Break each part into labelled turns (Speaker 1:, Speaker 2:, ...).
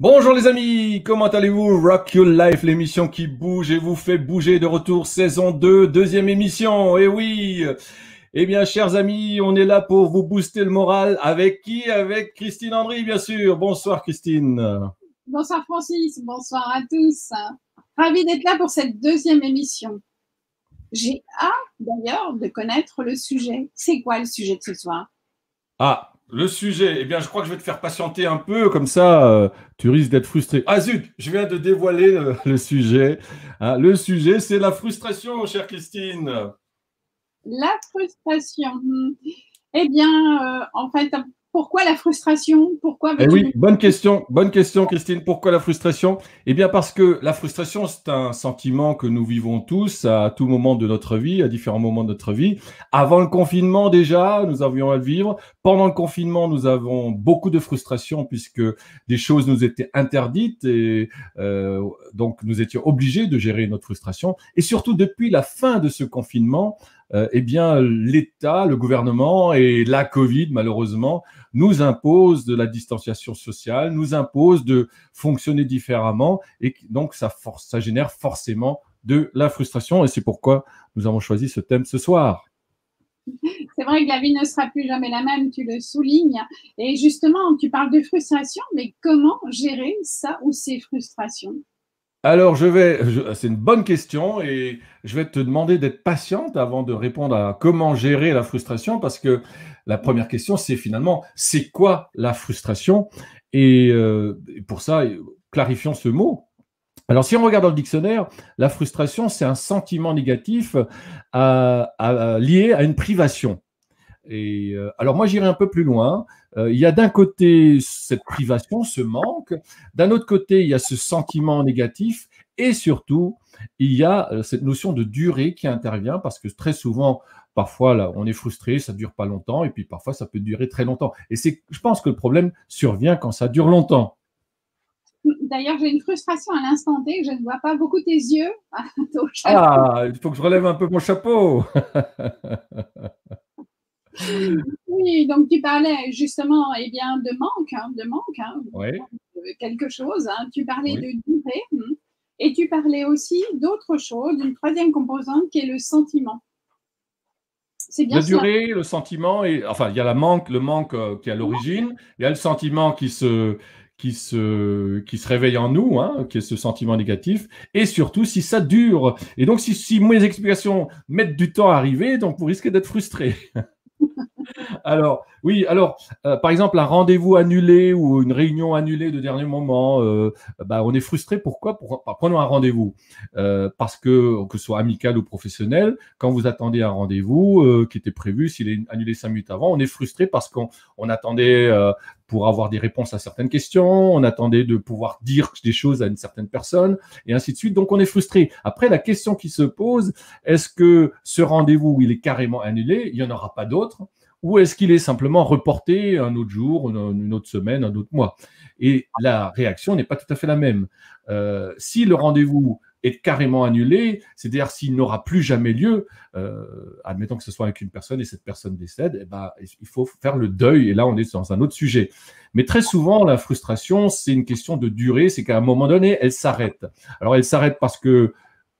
Speaker 1: Bonjour les amis, comment allez-vous? Rock Your Life, l'émission qui bouge et vous fait bouger de retour, saison 2, deuxième émission. Et oui, eh bien chers amis, on est là pour vous booster le moral. Avec qui? Avec Christine Andry, bien sûr. Bonsoir Christine.
Speaker 2: Bonsoir Francis, bonsoir à tous. Ravi d'être là pour cette deuxième émission. J'ai hâte d'ailleurs de connaître le sujet. C'est quoi le sujet de ce soir?
Speaker 1: Ah, le sujet, eh bien je crois que je vais te faire patienter un peu, comme ça tu risques d'être frustré. Ah zut, je viens de dévoiler le sujet. Hein, le sujet, c'est la frustration, chère Christine.
Speaker 2: La frustration. Eh bien, en fait, pourquoi la frustration? Pourquoi
Speaker 1: Eh
Speaker 2: veux-tu
Speaker 1: oui,
Speaker 2: nous...
Speaker 1: bonne question, Christine. Pourquoi la frustration? Eh bien, parce que la frustration, c'est un sentiment que nous vivons tous à tout moment de notre vie, à différents moments de notre vie. Avant le confinement, déjà, nous avions à le vivre. Pendant le confinement, nous avons beaucoup de frustration puisque des choses nous étaient interdites et donc nous étions obligés de gérer notre frustration. Et surtout, depuis la fin de ce confinement, eh bien, l'État, le gouvernement et la Covid, malheureusement, nous impose de la distanciation sociale, nous impose de fonctionner différemment et donc ça génère forcément de la frustration et c'est pourquoi nous avons choisi ce thème ce soir.
Speaker 2: C'est vrai que la vie ne sera plus jamais la même, tu le soulignes. Et justement, tu parles de frustration, mais comment gérer ça ou ces frustrations?
Speaker 1: Alors, c'est une bonne question et je vais te demander d'être patiente avant de répondre à comment gérer la frustration parce que la première question, c'est finalement, c'est quoi la frustration? Et pour ça, clarifions ce mot. Alors, si on regarde dans le dictionnaire, la frustration, c'est un sentiment négatif lié à une privation. Et alors moi j'irai un peu plus loin. Il y a d'un côté cette privation, ce manque, d'un autre côté il y a ce sentiment négatif, et surtout il y a cette notion de durée qui intervient parce que très souvent, parfois là, on est frustré, ça dure pas longtemps, et puis parfois ça peut durer très longtemps. Et je pense que le problème survient quand ça dure longtemps.
Speaker 2: D'ailleurs, j'ai une frustration à l'instant T. Je ne vois pas beaucoup tes yeux.
Speaker 1: Ah, il faut que je relève un peu mon chapeau.
Speaker 2: Oui, donc tu parlais justement eh bien, de manque
Speaker 1: Oui,
Speaker 2: quelque chose. Tu parlais
Speaker 1: oui.
Speaker 2: de durée et tu parlais aussi d'autre chose, d'une troisième composante qui est le sentiment. C'est bien
Speaker 1: La
Speaker 2: cela.
Speaker 1: durée, le sentiment, et enfin, il y a le manque qui est à l'origine, il y a le sentiment qui se réveille en nous, hein, qui est ce sentiment négatif, et surtout si ça dure. Et donc, si mes explications mettent du temps à arriver, donc vous risquez d'être frustré. Alors, oui, alors, par exemple, un rendez-vous annulé ou une réunion annulée de dernier moment, bah, on est frustré. Pourquoi? Prenons un rendez-vous. Parce que ce soit amical ou professionnel, quand vous attendez un rendez-vous qui était prévu, s'il est annulé 5 minutes avant, on est frustré parce qu'on attendait pour avoir des réponses à certaines questions, on attendait de pouvoir dire des choses à une certaine personne, et ainsi de suite. Donc, on est frustré. Après, la question qui se pose, est-ce que ce rendez-vous, il est carrément annulé, il n'y en aura pas d'autre? Ou est-ce qu'il est simplement reporté un autre jour, une autre semaine, un autre mois? Et la réaction n'est pas tout à fait la même. Si le rendez-vous est carrément annulé, c'est-à-dire s'il n'aura plus jamais lieu, admettons que ce soit avec une personne et cette personne décède, eh ben, il faut faire le deuil, et là on est dans un autre sujet. Mais très souvent, la frustration, c'est une question de durée, c'est qu'à un moment donné, elle s'arrête. Alors elle s'arrête parce que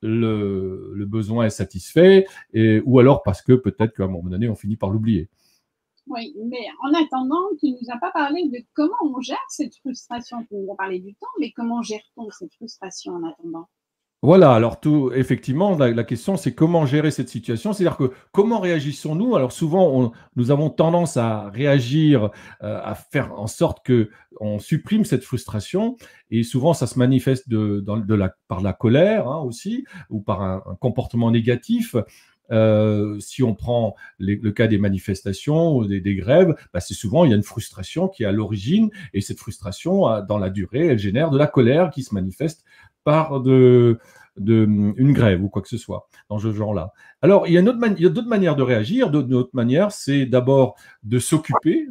Speaker 1: le besoin est satisfait, ou alors parce que peut-être qu'à un moment donné, on finit par l'oublier.
Speaker 2: Oui, mais en attendant, tu ne nous as pas parlé de comment on gère cette frustration. Tu nous as parlé du temps, mais comment gère-t-on cette frustration en attendant?
Speaker 1: Voilà, alors effectivement, la question, c'est comment gérer cette situation. C'est-à-dire que comment réagissons-nous? Alors souvent, nous avons tendance à réagir, à faire en sorte que on supprime cette frustration, et souvent ça se manifeste par la colère, hein, aussi, ou par un comportement négatif. Si on prend le cas des manifestations ou des grèves, bah, c'est souvent il y a une frustration qui est à l'origine, et cette frustration, dans la durée, elle génère de la colère qui se manifeste par une grève ou quoi que ce soit dans ce genre-là. Alors, il y a d'autres manières de réagir. D'autres manières, c'est d'abord de s'occuper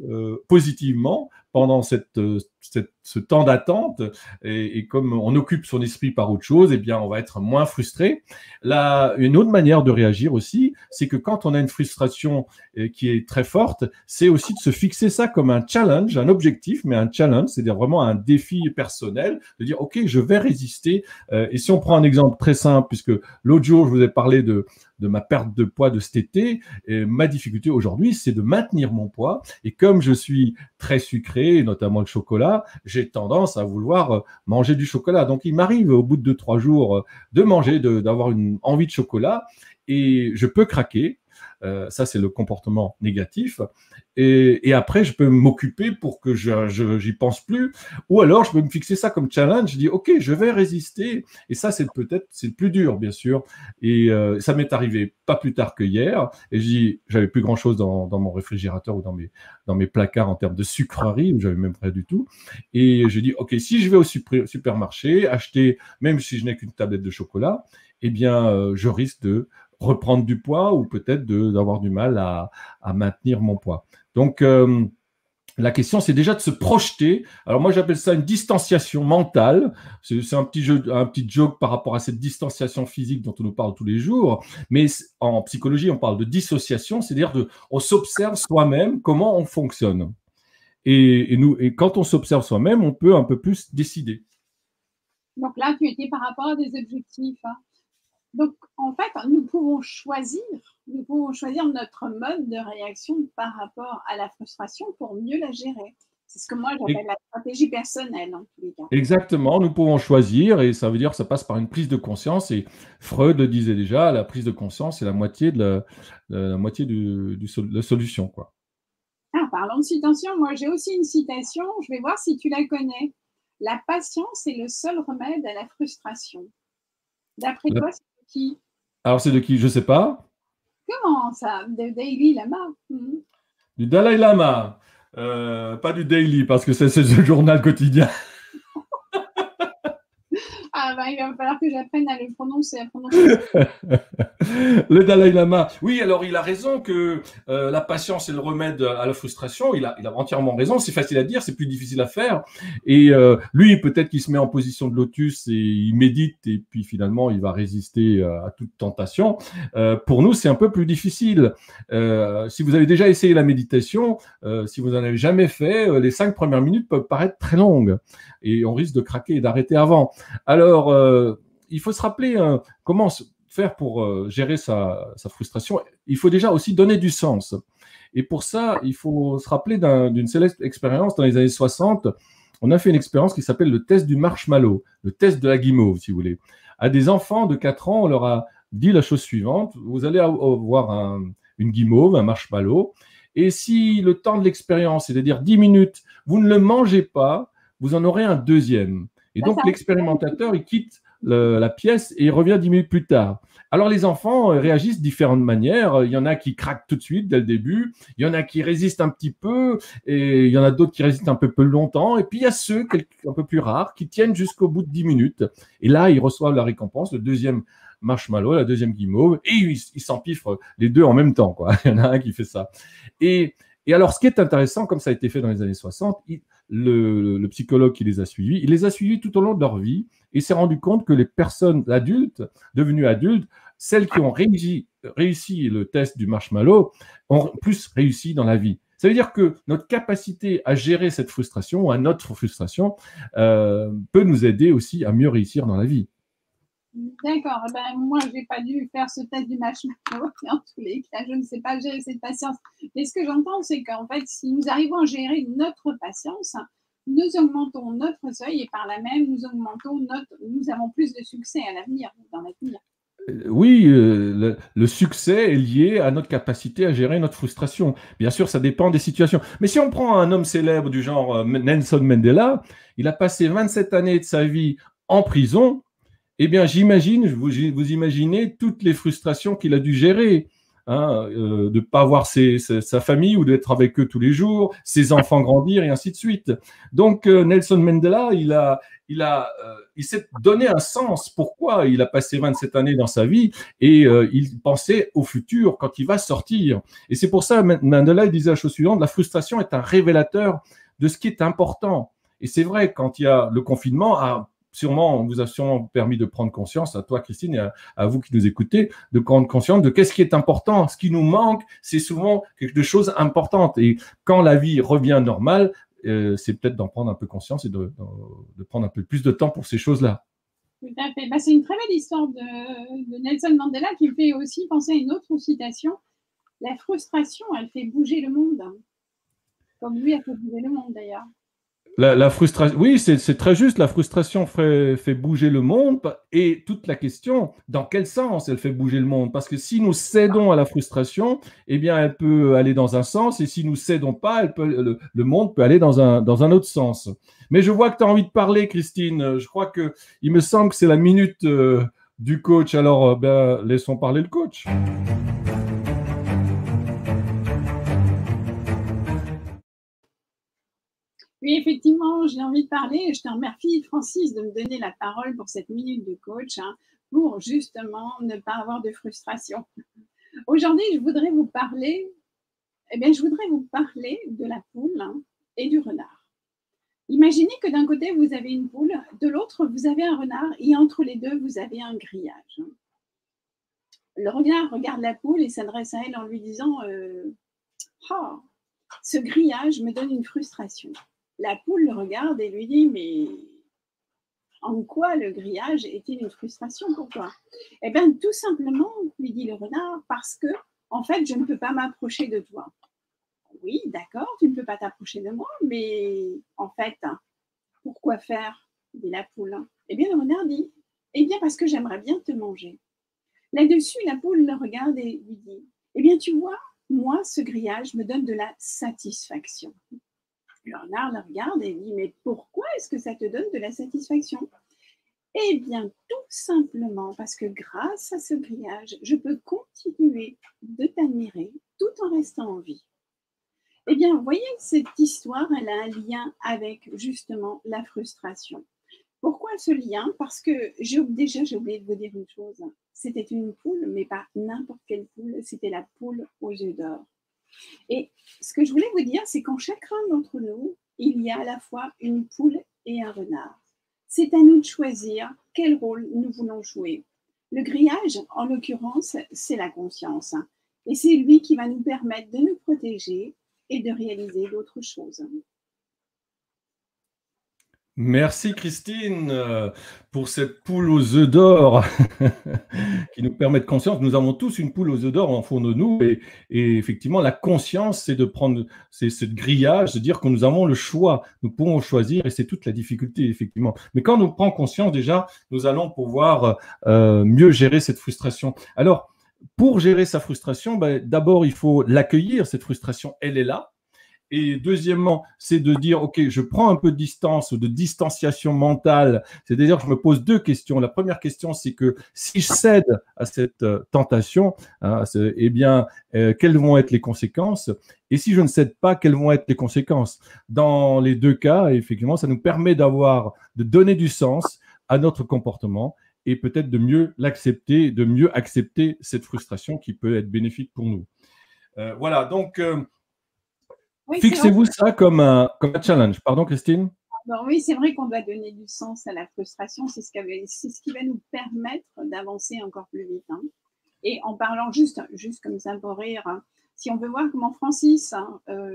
Speaker 1: positivement pendant cette ce temps d'attente, et comme on occupe son esprit par autre chose, eh bien, on va être moins frustré. Là, une autre manière de réagir aussi, c'est que quand on a une frustration qui est très forte, c'est aussi de se fixer ça comme un challenge, un objectif, mais un challenge, c'est-à-dire vraiment un défi personnel, de dire, OK, je vais résister. Et si on prend un exemple très simple, puisque l'autre jour, je vous ai parlé de ma perte de poids de cet été, et ma difficulté aujourd'hui, c'est de maintenir mon poids. Et comme je suis très sucré, notamment le chocolat, j'ai tendance à vouloir manger du chocolat. Donc, il m'arrive au bout de 2-3 jours de manger, d'avoir une envie de chocolat, et je peux craquer. Ça, c'est le comportement négatif. Et après, je peux m'occuper pour que j'y pense plus. Ou alors, je peux me fixer ça comme challenge. Je dis, OK, je vais résister. Et ça, c'est le plus dur, bien sûr. Et ça m'est arrivé pas plus tard que hier. Et je dis, j'avais plus grand-chose dans mon réfrigérateur ou dans mes placards en termes de sucreries, où j'avais même pas du tout. Et je dis, OK, si je vais au supermarché, acheter, même si je n'ai qu'une tablette de chocolat, eh bien, je risque de reprendre du poids ou peut-être d'avoir du mal à maintenir mon poids. Donc, la question, c'est déjà de se projeter. Alors moi, j'appelle ça une distanciation mentale. C'est un petit joke par rapport à cette distanciation physique dont on nous parle tous les jours. Mais en psychologie, on parle de dissociation, c'est-à-dire on s'observe soi-même comment on fonctionne. Et quand on s'observe soi-même, on peut un peu plus décider.
Speaker 2: Donc là, tu étais par rapport à des objectifs. Donc, en fait, nous pouvons choisir notre mode de réaction par rapport à la frustration pour mieux la gérer. C'est ce que moi, j'appelle la stratégie personnelle, en tous les cas.
Speaker 1: Exactement, nous pouvons choisir, et ça veut dire que ça passe par une prise de conscience. Et Freud le disait déjà, la prise de conscience, c'est la moitié de la solution, quoi.
Speaker 2: Ah, parlons de citation. Moi, j'ai aussi une citation. Je vais voir si tu la connais. La patience est le seul remède à la frustration. D'après toi, c'est de qui?
Speaker 1: Alors, c'est de qui? Je ne sais pas.
Speaker 2: Comment ça? De Dalai Lama.
Speaker 1: Du Dalai Lama. Pas du Daily, parce que c'est le journal quotidien.
Speaker 2: Ah ben, il va falloir que j'apprenne à le prononcer.
Speaker 1: Le Dalai Lama. Oui, alors il a raison que la patience est le remède à la frustration. Il a entièrement raison. C'est facile à dire, c'est plus difficile à faire. Et lui, peut-être qu'il se met en position de lotus et il médite, et puis finalement, il va résister à toute tentation. Pour nous, c'est un peu plus difficile. Si vous avez déjà essayé la méditation, si vous n'en avez jamais fait, les 5 premières minutes peuvent paraître très longues. Et on risque de craquer et d'arrêter avant. Alors, il faut se rappeler comment faire pour gérer sa frustration. Il faut déjà aussi donner du sens. Et pour ça, il faut se rappeler d'une célèbre expérience dans les années 60. On a fait une expérience qui s'appelle le test du marshmallow, le test de la guimauve, si vous voulez. À des enfants de 4 ans, on leur a dit la chose suivante. Vous allez avoir une guimauve, un marshmallow. Et si le temps de l'expérience, c'est-à-dire 10 minutes, vous ne le mangez pas, vous en aurez un deuxième. Et donc, l'expérimentateur, il quitte la pièce et il revient 10 minutes plus tard. Alors, les enfants réagissent de différentes manières. Il y en a qui craquent tout de suite, dès le début. Il y en a qui résistent un petit peu. Et il y en a d'autres qui résistent un peu plus longtemps. Et puis, il y a ceux, un peu plus rares, qui tiennent jusqu'au bout de 10 minutes. Et là, ils reçoivent la récompense, le deuxième marshmallow, la deuxième guimauve. Et ils s'empiffrent les deux en même temps, quoi. Il y en a un qui fait ça. Et alors, ce qui est intéressant, comme ça a été fait dans les années 60, le psychologue qui les a suivis, il les a suivis tout au long de leur vie et s'est rendu compte que les personnes adultes, devenues adultes, celles qui ont réussi le test du marshmallow, ont plus réussi dans la vie. Ça veut dire que notre capacité à gérer cette frustration, à notre frustration, peut nous aider aussi à mieux réussir dans la vie.
Speaker 2: D'accord. Ben, moi, je n'ai pas dû faire ce test du marshmallow. En tous les cas, je ne sais pas gérer cette patience. Mais ce que j'entends, c'est qu'en fait, si nous arrivons à gérer notre patience, nous augmentons notre seuil et par là même, nous avons plus de succès à l'avenir, dans l'avenir.
Speaker 1: Oui, le succès est lié à notre capacité à gérer notre frustration. Bien sûr, ça dépend des situations. Mais si on prend un homme célèbre du genre Nelson Mandela, il a passé 27 années de sa vie en prison. Eh bien, vous imaginez toutes les frustrations qu'il a dû gérer, hein, de ne pas voir sa famille ou d'être avec eux tous les jours, ses enfants grandir et ainsi de suite. Donc, Nelson Mandela, il s'est donné un sens. Pourquoi il a passé 27 années dans sa vie et il pensait au futur quand il va sortir. Et c'est pour ça, Mandela, il disait la chose suivante, la frustration est un révélateur de ce qui est important. Et c'est vrai, quand il y a le confinement, on vous a sûrement permis de prendre conscience, à toi Christine et à vous qui nous écoutez, de prendre conscience de qu'est-ce qui est important. Ce qui nous manque, c'est souvent quelque chose d'important. Et quand la vie revient normale, c'est peut-être d'en prendre un peu conscience et de prendre un peu plus de temps pour ces choses-là.
Speaker 2: Tout à fait. C'est une très belle histoire de Nelson Mandela qui me fait aussi penser à une autre citation. La frustration, elle fait bouger le monde. Comme lui a fait bouger le monde d'ailleurs.
Speaker 1: La frustration, oui, c'est très juste. La frustration fait bouger le monde. Et toute la question, dans quel sens elle fait bouger le monde? Parce que si nous cédons à la frustration, eh bien, elle peut aller dans un sens. Et si nous cédons pas, le monde peut aller dans un autre sens. Mais je vois que tu as envie de parler, Christine. Je crois il me semble que c'est la minute du coach. Alors, laissons parler le coach.
Speaker 2: Oui, effectivement, j'ai envie de parler. Je te remercie, Francis, de me donner la parole pour cette minute de coach, pour justement ne pas avoir de frustration. Aujourd'hui, je voudrais vous parler de la poule et du renard. Imaginez que d'un côté, vous avez une poule, de l'autre, vous avez un renard, et entre les deux, vous avez un grillage. Le renard regarde la poule et s'adresse à elle en lui disant ce grillage me donne une frustration. La poule le regarde et lui dit « Mais en quoi le grillage est-il une frustration pour toi ?» Eh bien, tout simplement, lui dit le renard, parce que, en fait, je ne peux pas m'approcher de toi. Oui, d'accord, tu ne peux pas t'approcher de moi, mais en fait, pourquoi faire? Dit la poule. Eh bien, le renard dit « Eh bien, parce que j'aimerais bien te manger. » Là-dessus, la poule le regarde et lui dit « Eh bien, tu vois, moi, ce grillage me donne de la satisfaction. » Le renard le regarde et dit « Mais pourquoi est-ce que ça te donne de la satisfaction ?» Eh bien, tout simplement parce que grâce à ce grillage, je peux continuer de t'admirer tout en restant en vie. Eh bien, vous voyez, cette histoire, elle a un lien avec justement la frustration. Pourquoi ce lien? Parce que j'ai oublié de vous dire une chose. C'était une poule, mais pas n'importe quelle poule, c'était la poule aux œufs d'or. Et ce que je voulais vous dire, c'est qu'en chacun d'entre nous, il y a à la fois une poule et un renard. C'est à nous de choisir quel rôle nous voulons jouer. Le grillage, en l'occurrence, c'est la conscience. Et c'est lui qui va nous permettre de nous protéger et de réaliser d'autres choses.
Speaker 1: Merci Christine pour cette poule aux œufs d'or qui nous permet de conscience. Nous avons tous une poule aux œufs d'or en fond de nous et effectivement la conscience c'est de prendre ce grillage, de dire que nous avons le choix, nous pouvons choisir et c'est toute la difficulté effectivement. Mais quand nous prenons conscience déjà, nous allons pouvoir mieux gérer cette frustration. Alors pour gérer sa frustration, d'abord il faut l'accueillir, cette frustration, elle est là. Et deuxièmement, c'est de dire, OK, je prends un peu de distance, de distanciation mentale. C'est-à-dire que je me pose deux questions. La première question, c'est que si je cède à cette tentation, eh bien, quelles vont être les conséquences? Et si je ne cède pas, quelles vont être les conséquences? Dans les deux cas, effectivement, ça nous permet de donner du sens à notre comportement et peut-être de mieux l'accepter, de mieux accepter cette frustration qui peut être bénéfique pour nous. Voilà, donc... Oui, fixez-vous ça comme un challenge. Pardon, Christine?
Speaker 2: Alors, oui, c'est vrai qu'on doit donner du sens à la frustration. C'est ce qui va nous permettre d'avancer encore plus vite. Et en parlant juste comme ça pour rire, si on veut voir comment Francis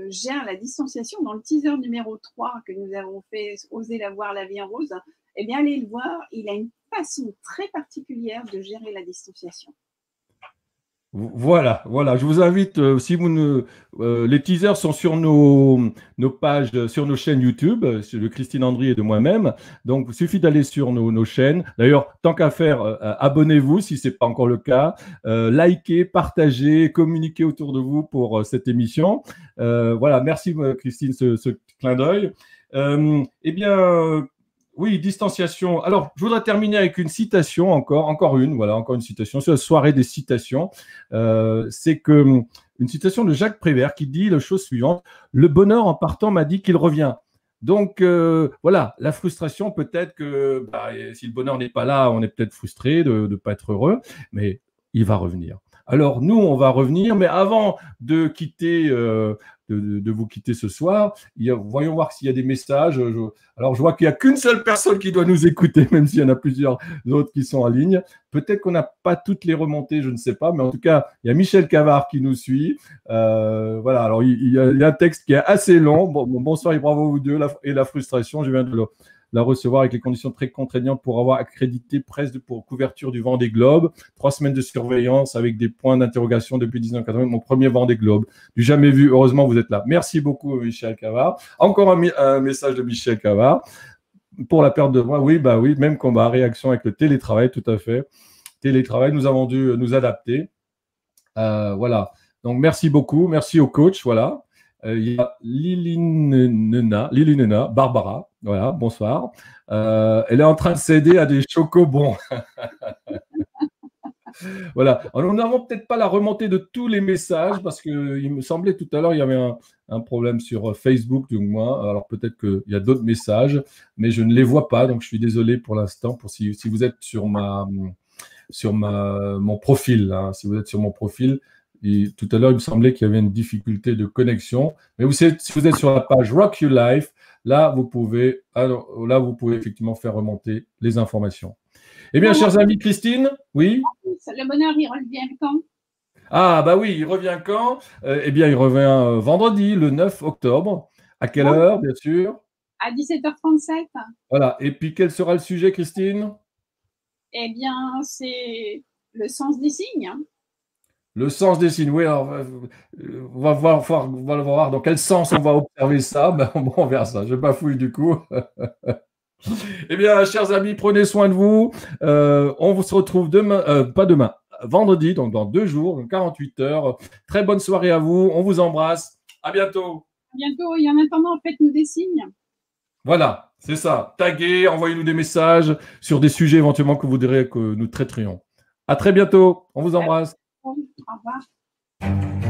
Speaker 2: gère la distanciation dans le teaser numéro 3 que nous avons fait, Oser la voir, la vie en rose, eh bien, allez le voir. Il a une façon très particulière de gérer la distanciation.
Speaker 1: Voilà. Je vous invite, si les teasers sont sur nos pages, sur nos chaînes YouTube, de Christine Andry et de moi-même. Donc, il suffit d'aller sur nos chaînes. D'ailleurs, tant qu'à faire, abonnez-vous si ce n'est pas encore le cas. Likez, partagez, communiquez autour de vous pour cette émission. Voilà, merci Christine, ce clin d'œil. Eh bien, oui, distanciation. Alors, je voudrais terminer avec une citation encore une citation sur la soirée des citations. C'est une citation de Jacques Prévert qui dit la chose suivante: le bonheur en partant m'a dit qu'il revient. Donc, voilà, la frustration, peut-être que si le bonheur n'est pas là, on est peut-être frustré de ne pas être heureux, mais il va revenir. Alors, nous, on va revenir, mais avant de quitter de vous quitter ce soir. Voyons voir s'il y a des messages. Alors, je vois qu'il n'y a qu'une seule personne qui doit nous écouter, même s'il y en a plusieurs autres qui sont en ligne. Peut-être qu'on n'a pas toutes les remontées, je ne sais pas, mais en tout cas, il y a Michel Cavard qui nous suit. Voilà, alors il y a un texte qui est assez long. Bonsoir et bravo vous deux, et la frustration, je viens de la recevoir avec les conditions très contraignantes pour avoir accrédité presse pour couverture du Vendée Globe. 3 semaines de surveillance avec des points d'interrogation depuis 1980, mon premier Vendée Globe. Du jamais vu, heureusement vous êtes là. Merci beaucoup Michel Cavard. Encore un message de Michel Cavard. Pour la perte de voix, oui, même combat, réaction avec le télétravail, tout à fait. Télétravail, nous avons dû nous adapter. Voilà. Donc, merci beaucoup. Merci au coach. Voilà. Il y a Lili Nena, Barbara. Voilà, bonsoir. Elle est en train de céder à des chocobons. Voilà. Alors, nous n'avons peut-être pas la remontée de tous les messages parce qu'il me semblait tout à l'heure il y avait un problème sur Facebook, du moins. Alors, peut-être qu'il y a d'autres messages, mais je ne les vois pas. Donc, je suis désolé pour l'instant si vous êtes sur mon profil. Hein, si vous êtes sur mon profil, tout à l'heure, il me semblait qu'il y avait une difficulté de connexion. Mais si vous êtes sur la page Rock Your Life, là, vous pouvez effectivement faire remonter les informations. Eh bien, chers amis, Christine, oui?
Speaker 2: Le bonheur, il revient quand?
Speaker 1: Ah, bah oui, il revient quand? Eh bien, il revient vendredi, le 9 octobre. À quelle heure, bien sûr?
Speaker 2: À 17h37.
Speaker 1: Voilà. Et puis, quel sera le sujet, Christine?
Speaker 2: Eh bien, c'est le sens des signes.
Speaker 1: Le sens des signes, oui. Alors, on va voir dans quel sens on va observer ça. Ben, on verra ça. Je bafouille du coup. Eh bien, chers amis, prenez soin de vous. On se retrouve vendredi, donc dans 2 jours, dans 48 heures. Très bonne soirée à vous. On vous embrasse. À bientôt.
Speaker 2: À bientôt. Et en attendant, faites-nous des signes.
Speaker 1: Voilà, c'est ça. Taguez, envoyez-nous des messages sur des sujets éventuellement que vous voudriez que nous traiterions. À très bientôt. On vous embrasse.
Speaker 2: Au revoir.